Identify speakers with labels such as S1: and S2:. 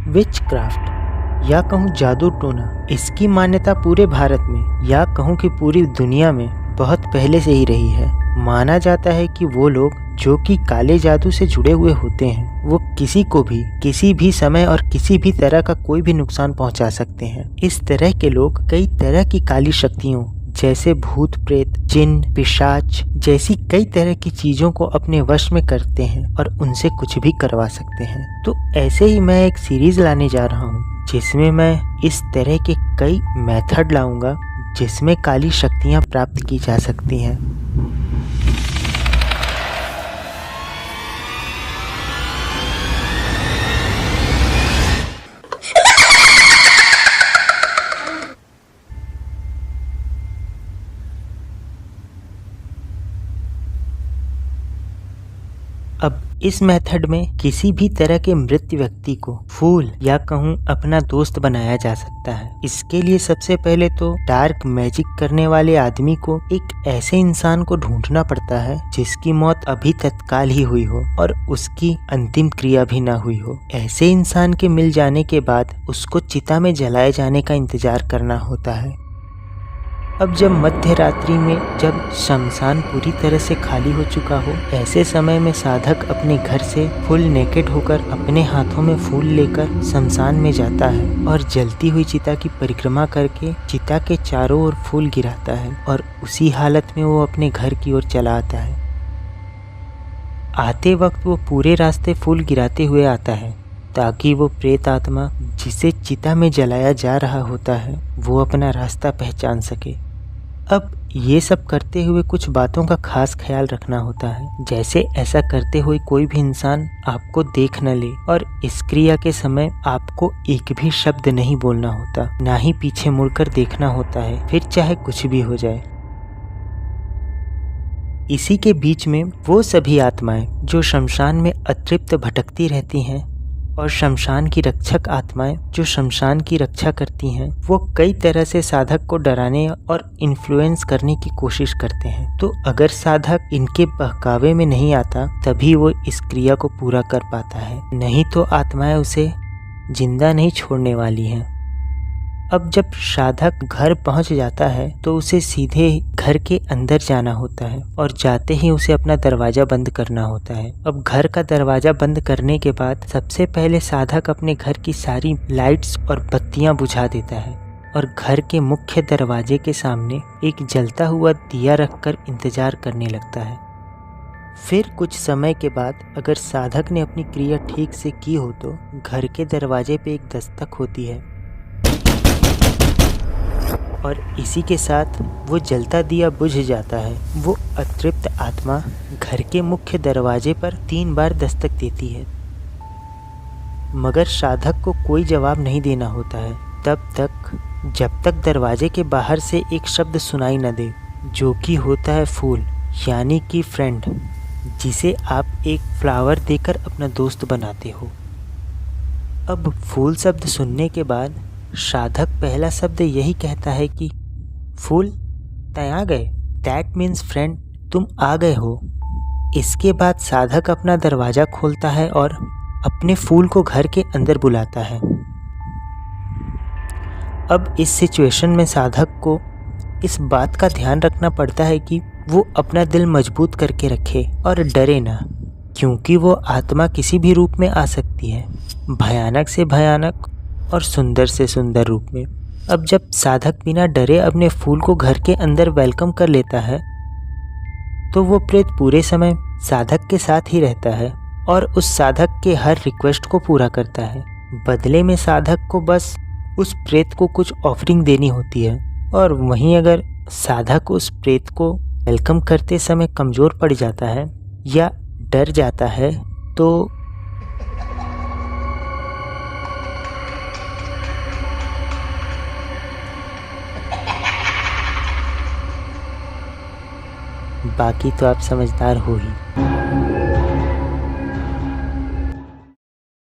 S1: विच craft या कहूँ जादू टोना, इसकी मान्यता पूरे भारत में या कहूँ कि पूरी दुनिया में बहुत पहले से ही रही है। माना जाता है कि वो लोग जो कि काले जादू से जुड़े हुए होते हैं वो किसी को भी किसी भी समय और किसी भी तरह का कोई भी नुकसान पहुंचा सकते हैं। इस तरह के लोग कई तरह की काली शक्तियों जैसे भूत प्रेत, जिन, पिशाच जैसी कई तरह की चीजों को अपने वश में करते हैं और उनसे कुछ भी करवा सकते हैं। तो ऐसे ही मैं एक सीरीज लाने जा रहा हूँ जिसमें मैं इस तरह के कई मेथड लाऊंगा जिसमें काली शक्तियाँ प्राप्त की जा सकती हैं। अब इस मेथड में किसी भी तरह के मृत व्यक्ति को फूल या कहूँ अपना दोस्त बनाया जा सकता है। इसके लिए सबसे पहले तो डार्क मैजिक करने वाले आदमी को एक ऐसे इंसान को ढूंढना पड़ता है जिसकी मौत अभी तत्काल ही हुई हो और उसकी अंतिम क्रिया भी ना हुई हो। ऐसे इंसान के मिल जाने के बाद उसको चिता में जलाए जाने का इंतजार करना होता है। अब जब मध्य रात्रि में जब शमशान पूरी तरह से खाली हो चुका हो, ऐसे समय में साधक अपने घर से फुल नेकेड होकर अपने हाथों में फूल लेकर शमशान में जाता है और जलती हुई चिता की परिक्रमा करके चिता के चारों ओर फूल गिराता है और उसी हालत में वो अपने घर की ओर चला आता है। आते वक्त वो पूरे रास्ते फूल गिराते हुए आता है ताकि वो प्रेत आत्मा जिसे चिता में जलाया जा रहा होता है वो अपना रास्ता पहचान सके। अब ये सब करते हुए कुछ बातों का खास ख्याल रखना होता है, जैसे ऐसा करते हुए कोई भी इंसान आपको देख न ले और इस क्रिया के समय आपको एक भी शब्द नहीं बोलना होता, ना ही पीछे मुड़कर देखना होता है, फिर चाहे कुछ भी हो जाए। इसी के बीच में वो सभी आत्माएं जो शमशान में अतृप्त भटकती रहती हैं और शमशान की रक्षक आत्माएं जो शमशान की रक्षा करती हैं वो कई तरह से साधक को डराने और इन्फ्लुएंस करने की कोशिश करते हैं। तो अगर साधक इनके बहकावे में नहीं आता तभी वो इस क्रिया को पूरा कर पाता है, नहीं तो आत्माएं उसे जिंदा नहीं छोड़ने वाली हैं। अब जब साधक घर पहुंच जाता है तो उसे सीधे घर के अंदर जाना होता है और जाते ही उसे अपना दरवाजा बंद करना होता है। अब घर का दरवाजा बंद करने के बाद सबसे पहले साधक अपने घर की सारी लाइट्स और बत्तियां बुझा देता है और घर के मुख्य दरवाजे के सामने एक जलता हुआ दिया रखकर इंतजार करने लगता है। फिर कुछ समय के बाद अगर साधक ने अपनी क्रिया ठीक से की हो तो घर के दरवाजे पे एक दस्तक होती है और इसी के साथ वो जलता दिया बुझ जाता है। वो अतृप्त आत्मा घर के मुख्य दरवाजे पर 3 बार दस्तक देती है, मगर साधक को कोई जवाब नहीं देना होता है तब तक जब तक दरवाजे के बाहर से एक शब्द सुनाई न दे, जो कि होता है फूल यानी कि फ्रेंड, जिसे आप एक फ्लावर देकर अपना दोस्त बनाते हो। अब फूल शब्द सुनने के बाद साधक पहला शब्द यही कहता है कि फूल तय आ गए, दैट मीन्स फ्रेंड तुम आ गए हो। इसके बाद साधक अपना दरवाजा खोलता है और अपने फूल को घर के अंदर बुलाता है। अब इस सिचुएशन में साधक को इस बात का ध्यान रखना पड़ता है कि वो अपना दिल मजबूत करके रखे और डरे ना, क्योंकि वो आत्मा किसी भी रूप में आ सकती है, भयानक से भयानक और सुंदर से सुंदर रूप में। अब जब साधक बिना डरे अपने फूल को घर के अंदर वेलकम कर लेता है तो वो प्रेत पूरे समय साधक के साथ ही रहता है और उस साधक के हर रिक्वेस्ट को पूरा करता है। बदले में साधक को बस उस प्रेत को कुछ ऑफरिंग देनी होती है और वहीं अगर साधक उस प्रेत को वेलकम करते समय कमज़ोर पड़ जाता है या डर जाता है तो बाकी तो आप समझदार हो ही।